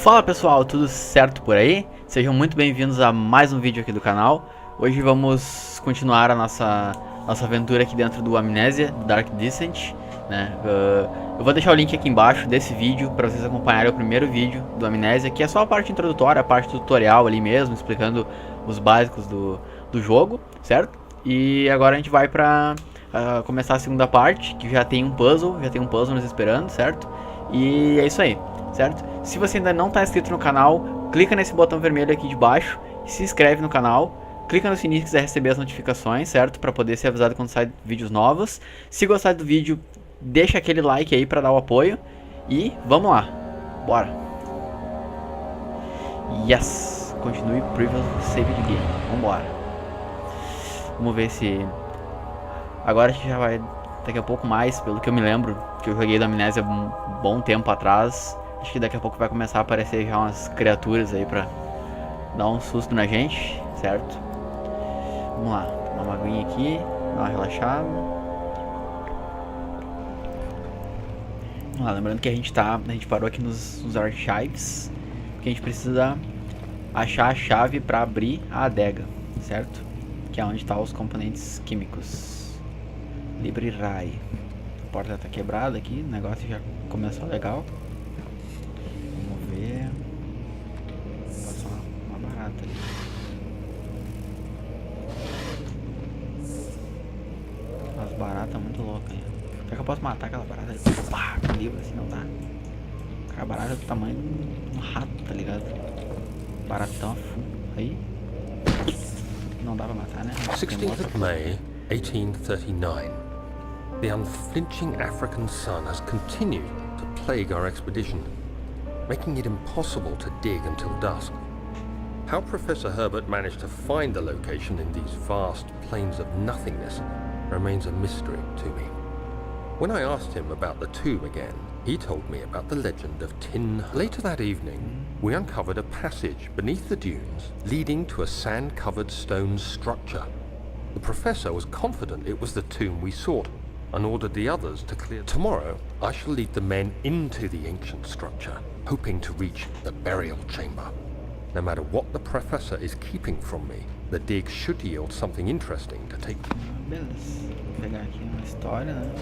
Fala pessoal, tudo certo por aí? Sejam muito bem-vindos a mais um vídeo aqui do canal. Hoje vamos continuar a nossa aventura aqui dentro do Amnesia, do Dark Descent, né? Eu vou deixar o link aqui embaixo desse vídeo para vocês acompanharem o primeiro vídeo do Amnesia, que é só a parte introdutória, a parte tutorial ali mesmo, explicando os básicos do jogo, certo? E agora a gente vai para começar a segunda parte, que já tem um puzzle nos esperando, certo? E é isso aí, certo? Se você ainda não está inscrito no canal, clica nesse botão vermelho aqui de baixo, se inscreve no canal, clica no sininho se quiser receber as notificações, certo? Para poder ser avisado quando saem vídeos novos. Se gostar do vídeo, deixa aquele like aí para dar o apoio e vamos lá, bora! Yes! Continue previous save the game, vambora! Vamos ver se... Agora a gente já vai daqui a pouco mais, pelo que eu me lembro, que eu joguei da Amnésia um bom tempo atrás. Acho que daqui a pouco vai começar a aparecer já umas criaturas aí pra dar um susto na gente, certo? Vamos lá, tomar uma aguinha aqui, dar uma relaxada. Vamos lá, lembrando que a gente parou aqui nos archives, porque a gente precisa achar a chave pra abrir a adega, certo? Que é onde tá os componentes químicos. Libre Rai. A porta tá quebrada aqui, o negócio já começou legal. Vamos ver. Passou uma barata ali. Umas baratas muito loucas aí. Será que eu posso matar aquela barata ali? Pá, com livro assim não dá. Aquela barata é do tamanho de um rato, tá ligado? Baratão aí. Não dá pra matar, né? 16th of May, 1839. The unflinching African sun has continued to plague our expedition, making it impossible to dig until dusk. How Professor Herbert managed to find the location in these vast plains of nothingness remains a mystery to me. When I asked him about the tomb again, he told me about the legend of Tin. Later that evening, we uncovered a passage beneath the dunes leading to a sand-covered stone structure. The professor was confident it was the tomb we sought and ordered the others to clear. Tomorrow, I shall lead the men into the ancient structure, hoping to reach the burial chamber. No matter what the professor is keeping from me, the dig should yield something interesting to take. Beleza, vou pegar aqui uma história, né?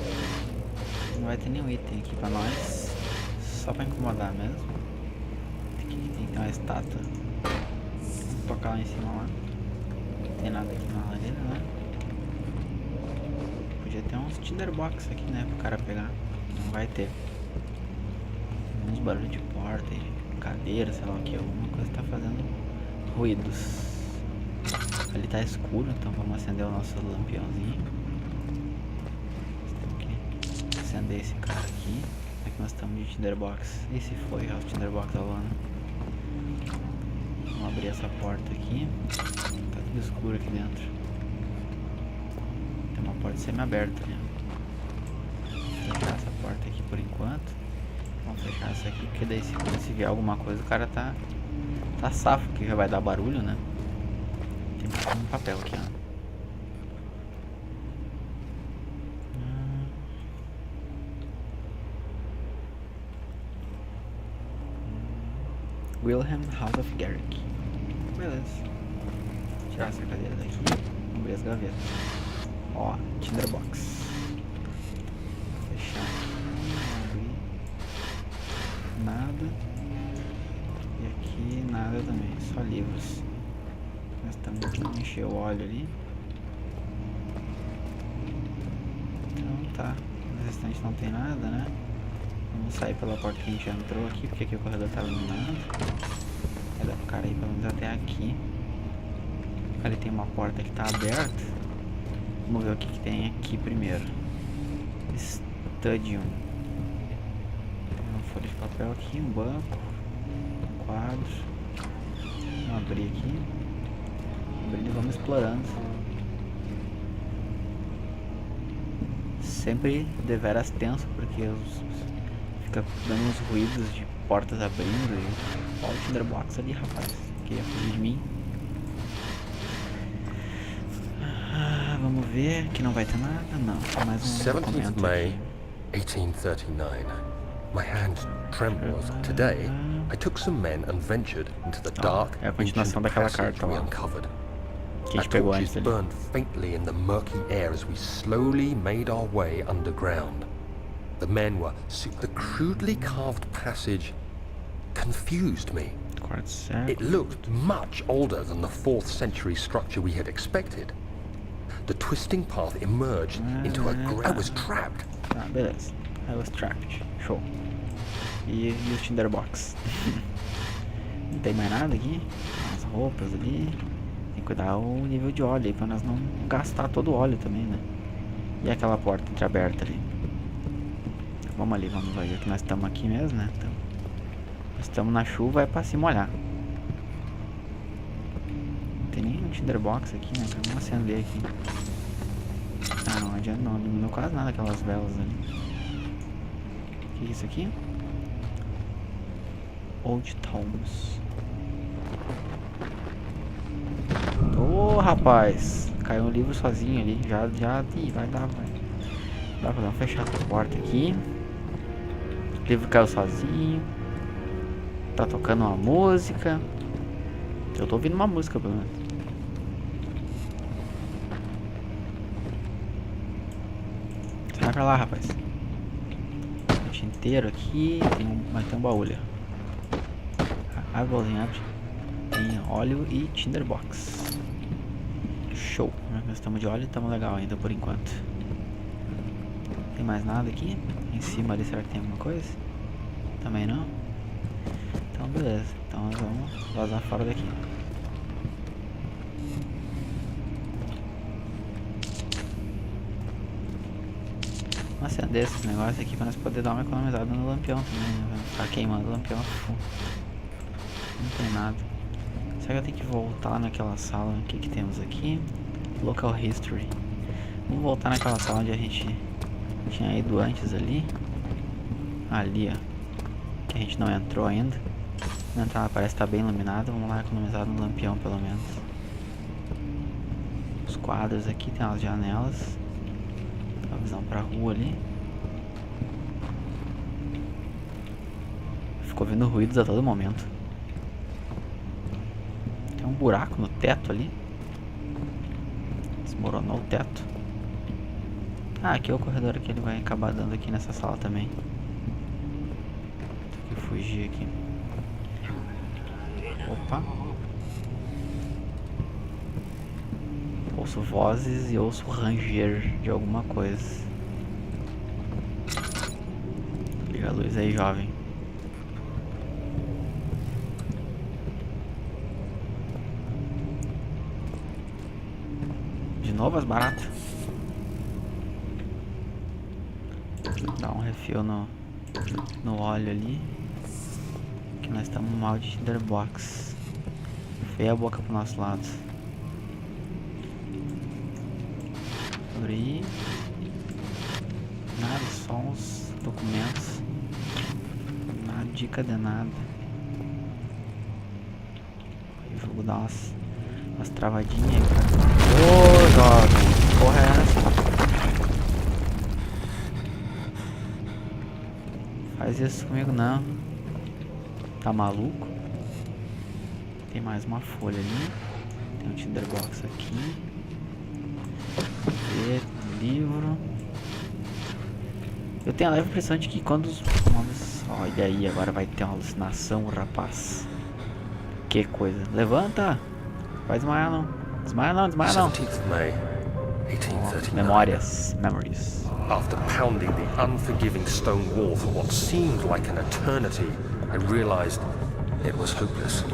Não vai ter nenhum item aqui pra nós, só pra incomodar mesmo. Aqui tem que ter uma estátua. Vou tocar lá em cima lá. Não tem nada aqui na lareira, né? Podia ter uns tinderbox aqui, né? Pro cara pegar. Não vai ter. Uns barulhos de porta e de cadeira, sei lá o que. Alguma coisa tá fazendo ruídos. Ali tá escuro, então vamos acender o nosso lampiãozinho. Temos que acender esse cara aqui. Aqui nós estamos de tinderbox. E se foi já o tinderbox rolando. Vamos abrir essa porta aqui. Tá tudo escuro aqui dentro. Tem uma porta semi-aberta ali. Vou fechar essa porta aqui por enquanto. Vamos fechar essa aqui, porque daí se vier alguma coisa o cara tá safo, que já vai dar barulho, né? Tem um papel aqui, ó. Wilhelm House of Garrick. Beleza. Vou tirar essa cadeira daqui. Vamos ver as gavetas. Ó, tinderbox. Fechar aqui. Nada. E aqui nada também. Só livros. Nós estamos aqui, encher o óleo ali. Então tá. No restante não tem nada, né? Vamos sair pela porta que a gente já entrou aqui, porque aqui o corredor tá iluminado. Vai dar pro cara ir pelo menos até aqui. Ali tem uma porta que tá aberta. Vamos ver o que tem aqui primeiro. Studium. Tem uma folha de papel aqui, um banco, um quadro. Vamos abrir aqui. Abrindo e vamos explorando. Sempre deveras tenso, porque fica dando uns ruídos de portas abrindo e... Olha o tinderbox ali, rapaz. Queria fugir de mim. Vamos ver. Aqui não vai ter nada. Não, mais um 17th documento of May, aqui. 1839. My hands trembled. Today, I took some men and ventured into the dark, é a continuação daquela carta we lá uncovered. que a Our gente pegou torches antes ali. burned faintly in the murky air as we slowly made our way underground. The men were the crudely carved passage confused me. Quarto século. It looked much older than the 4th century structure we had expected. The twisting path emerged into a I was trapped. Tá, beleza. I was trapped. Show. E o Tinderbox. Não tem mais nada aqui. As roupas ali. Tem que cuidar o nível de óleo aí pra nós não gastar todo o óleo também, né? E aquela porta entreaberta ali. Vamos ali, vamos ver que nós estamos aqui mesmo, né? Então, nós estamos na chuva, é pra se molhar. Não tem nenhum Tinderbox aqui, né? Vamos acender aqui. Ah, não adianta, não iluminou quase nada aquelas velas ali. O que é isso aqui? Old Towns. Ô, rapaz, caiu um livro sozinho ali. Já, ih, vai dar, vai. Dá pra dar uma fechada a porta aqui. O livro caiu sozinho. Tá tocando uma música. Eu tô ouvindo uma música, pelo menos. Sai pra lá, rapaz. Inteiro aqui, mas tem um baú ali. A baúzinha abre. Tem óleo e Tinderbox. Show. Nós estamos de óleo e estamos legal ainda por enquanto. Tem mais nada aqui? Em cima ali, será que tem alguma coisa? Também não? Então beleza. Então nós vamos vazar fora daqui. Vamos acender esses negócios aqui pra nós poder dar uma economizada no lampião também, né? Vai ficar queimando o lampião. Não tem nada. Será que eu tenho que voltar naquela sala? O que que temos aqui? Local History. Vamos voltar naquela sala onde a gente tinha ido antes ali. Ali, ó. Que a gente não entrou ainda. Não entrar, parece que tá bem iluminado. Vamos lá economizar no lampião pelo menos. Os quadros aqui, tem umas janelas. A visão pra rua ali. Ficou vendo ruídos a todo momento. Tem um buraco no teto ali. Desmoronou o teto. Ah, aqui é o corredor que ele vai acabar dando aqui nessa sala também. Tem que fugir aqui. Opa. Ouço vozes e ouço ranger de alguma coisa. Liga a luz aí, jovem. De novo as baratas. Dá um refil no óleo ali. Que nós estamos mal de Tinderbox. Feia a boca pro nosso lado. Abrir. Nada, só uns documentos. Nada, dica de nada. O jogo dá umas travadinhas aí, cara. Ô, jovem, que porra é essa? Faz isso comigo não. Tá maluco? Tem mais uma folha ali. Tem um Tinderbox aqui. Ver, livro. Eu tenho a leve impressão de que quando os... Olha aí, agora vai ter uma alucinação, rapaz. Que coisa. Levanta! Vai desmaiar não. Desmaia não, desmaia não. 17th of May, 1839. Memórias. Memories. After pounding the unforgiving stone wall for what seemed like an eternity, I realized it was hopeless.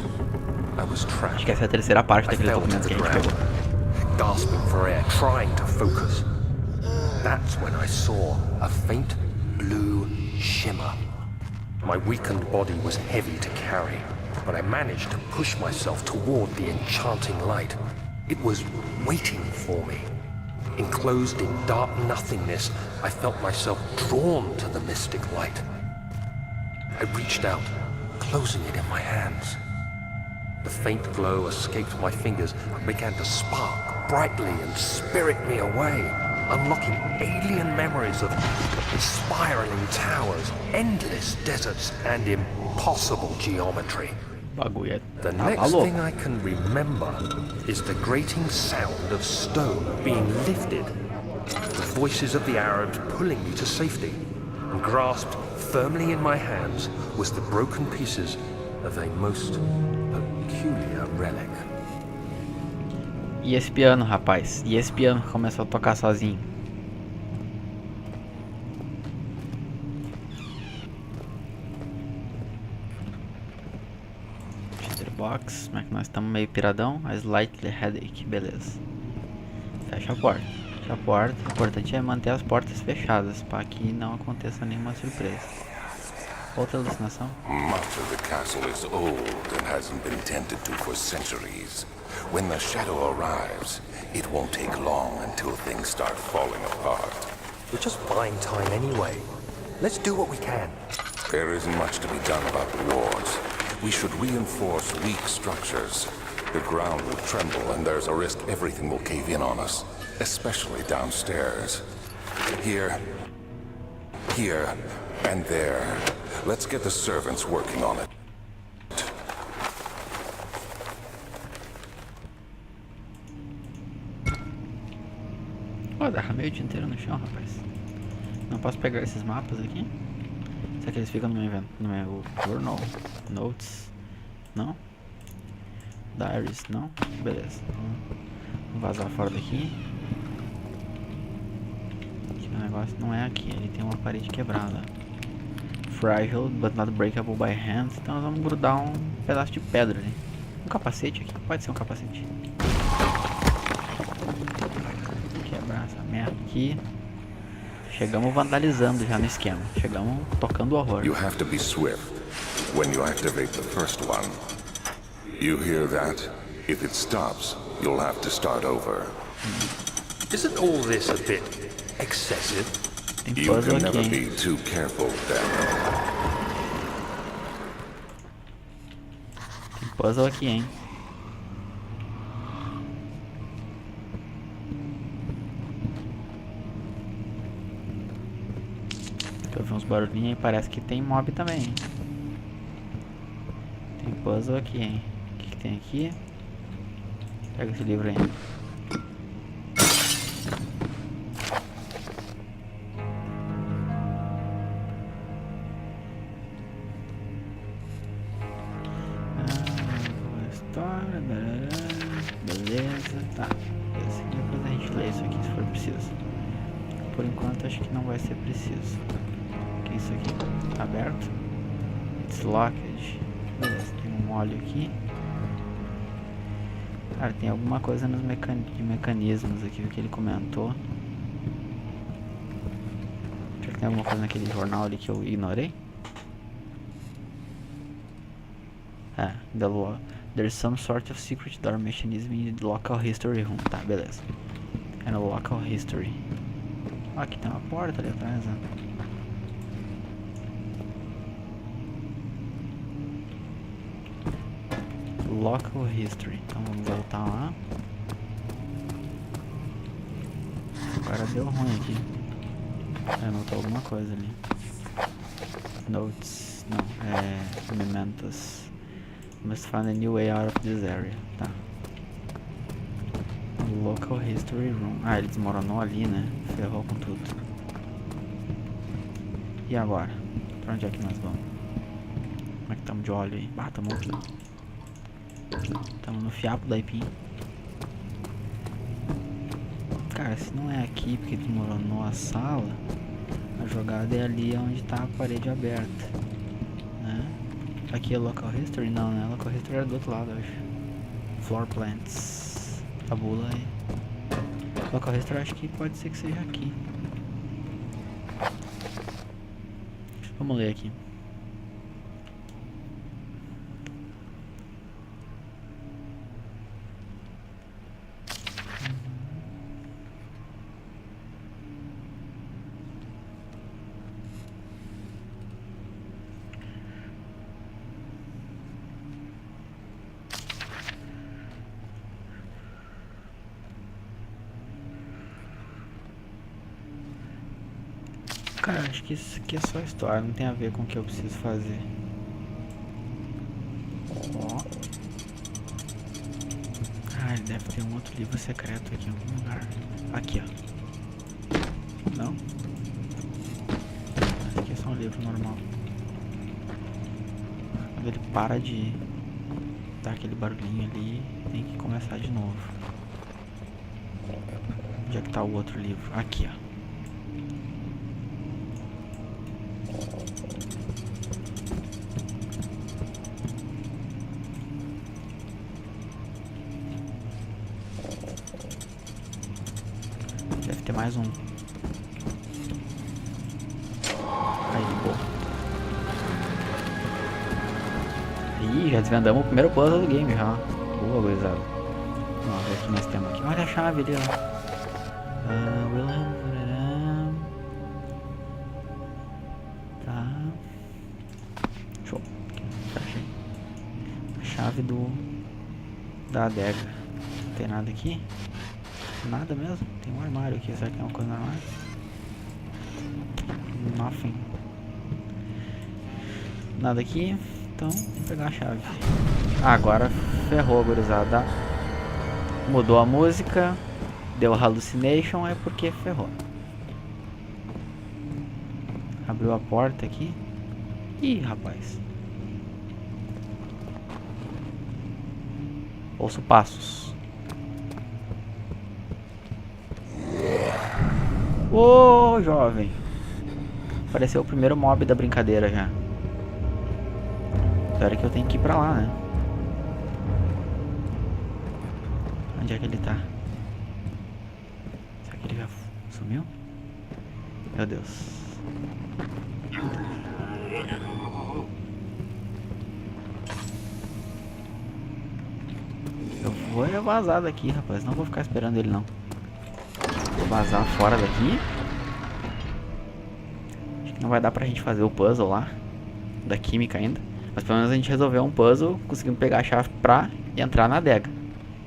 I was trapped. Acho que essa é a terceira parte I daquele fell to documento the que a gente ground, pegou. gasping for air, trying to focus. That's when I saw a faint blue shimmer. My weakened body was heavy to carry, but I managed to push myself toward the enchanting light. It was waiting for me. Enclosed in dark nothingness, I felt myself drawn to the mystic light. I reached out, closing it in my hands. The faint glow escaped my fingers and began to spark brightly and spirit me away. unlocking alien memories of spiraling towers, endless deserts, and impossible geometry. Bagulho The tá next louco. thing I can remember is the grating sound of stone being lifted, the voices of the Arabs pulling me to safety, and grasped firmly in my hands was the broken pieces of a most peculiar relic. E esse piano, rapaz? E esse piano que começou a tocar sozinho? Box, como é que nós estamos meio piradão? A slightly headache, beleza. Fecha a porta. Fecha a porta. O importante é manter as portas fechadas para que não aconteça nenhuma surpresa. Outra alucinação. Much of the castle is old and hasn't been tended to for centuries. When the shadow arrives, it won't take long until things start falling apart. We're just buying time anyway. Let's do what we can. There isn't much to be done about the walls. We should reinforce weak structures. The ground will tremble and there's a risk everything will cave in on us, especially downstairs. Here, and there. Let's get the servants working on it. Ó, derramei o dia inteiro no chão, rapaz. Não posso pegar esses mapas aqui? Será que eles ficam no meu journal? Notes? Não? Diaries? Não? Beleza. Vamos vazar fora daqui. Aqui o negócio não é aqui, ele tem uma parede quebrada. Fragile, but not breakable by hand. Então nós vamos grudar um pedaço de pedra ali. Um capacete aqui, pode ser um capacete. Quebrar essa merda aqui. Chegamos vandalizando já no esquema. Chegamos tocando horror. You have to be swift when you activate the first one. You hear that? If it stops, you'll have to start over. Isn't all this a bit excessive? Tem You puzzle can aqui, never hein? be too careful, Dan. Tem puzzle aqui, hein? Eu vi uns barulhinhos e parece que tem mob também, hein? Tem puzzle aqui, hein? O que tem aqui? Pega esse livro aí. História, beleza, tá. Beleza. Depois a gente lê isso aqui se for preciso. Por enquanto acho que não vai ser preciso. O que é isso aqui? Aberto. It's locked. Beleza, tem um óleo aqui. Cara, tem alguma coisa nos mecanismos aqui que ele comentou. Será que tem alguma coisa naquele jornal ali que eu ignorei? There's some sort of secret door mechanism in the local history room. Tá, beleza. É no local history. Ó, aqui tem uma porta ali atrás, né? Local history. Então vamos voltar lá. Agora deu ruim aqui. Anotou alguma coisa ali. Notes. Não, mementos. Must find a new way out of this area. Tá. Local history room. Ah, ele desmoronou ali, né? Ferrou com tudo. E agora? Pra onde é que nós vamos? Como é que estamos de óleo aí? Ah, tamo aqui. Estamos no fiapo da Ipim. Cara, se não é aqui porque desmoronou a sala, a jogada é ali onde tá a parede aberta, né? Aqui é local history? Não, né? Local history era do outro lado, eu acho. Floor plants. Tabula aí. Local history acho que pode ser que seja aqui. Vamos ler aqui. Cara, acho que isso aqui é só história, não tem a ver com o que eu preciso fazer. Ó. Ah, ele deve ter um outro livro secreto aqui em algum lugar. Aqui, ó. Não? Esse aqui é só um livro normal. Quando ele para de dar aquele barulhinho ali, tem que começar de novo. Onde é que tá o outro livro? Aqui, ó. Deve ter mais um. Aí, de boa. Ih, já desvendamos o primeiro puzzle do game já. Boa, gurizada. Vamos ver o que nós temos aqui. Olha a chave ali, ó. Tá. Show. Achei. A chave da adega. Não tem nada aqui? Nada mesmo? Tem um armário aqui. Será que tem uma coisa no armário? Nothing. Nada aqui. Então, vou pegar a chave. Agora ferrou, gurizada. Mudou a música. Deu hallucination, é porque ferrou. Abriu a porta aqui. Ih, rapaz. Ouço passos. Ô, jovem. Apareceu o primeiro mob da brincadeira já. Espera que eu tenho que ir pra lá, né? Onde é que ele tá? Será que ele já sumiu? Meu Deus. Eu vou vazar daqui, rapaz. Não vou ficar esperando ele, não. Vou vazar fora daqui. Acho que não vai dar pra gente fazer o puzzle lá da química ainda. Mas pelo menos a gente resolveu um puzzle. Conseguimos pegar a chave pra entrar na adega.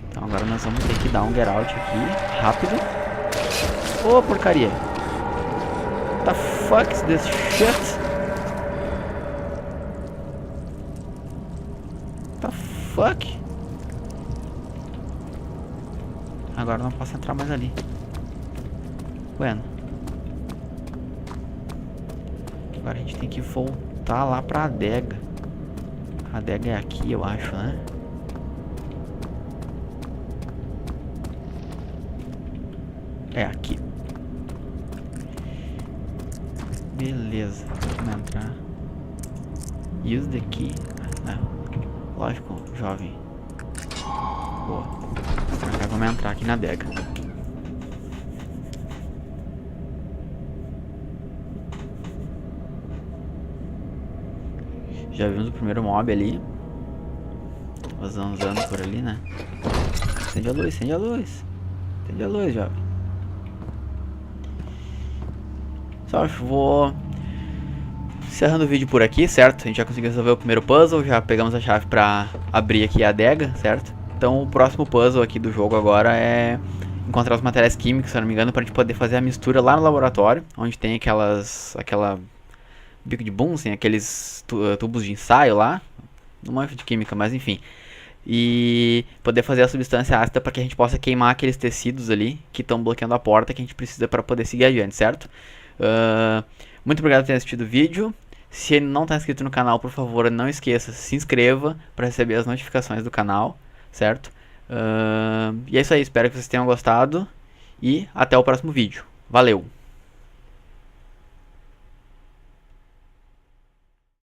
Então agora nós vamos ter que dar um get out aqui. Rápido. Ô, porcaria. What the fuck is this shit? What the fuck? Agora não posso entrar mais ali. Bueno. Agora a gente tem que voltar lá pra adega. A adega é aqui, eu acho, né? É aqui. Beleza. Vamos entrar. Use the key. Ah, lógico, jovem. Boa. Agora vamos entrar aqui na adega. Já vimos o primeiro mob ali. Vazando por ali, né? Acende a luz, acende a luz. Acende a luz, jovem. Só vou encerrando o vídeo por aqui, certo? A gente já conseguiu resolver o primeiro puzzle. Já pegamos a chave pra abrir aqui a adega, certo? Então o próximo puzzle aqui do jogo agora é encontrar os materiais químicos, se eu não me engano, pra gente poder fazer a mistura lá no laboratório, onde tem aquela bico de Bunsen, aqueles tubos de ensaio lá. Não manjo de química, mas enfim. E poder fazer a substância ácida para que a gente possa queimar aqueles tecidos ali que estão bloqueando a porta que a gente precisa para poder seguir adiante, certo? Muito obrigado por ter assistido o vídeo. Se não está inscrito no canal, por favor, não esqueça, se inscreva para receber as notificações do canal, certo? E é isso aí, espero que vocês tenham gostado e até o próximo vídeo. Valeu!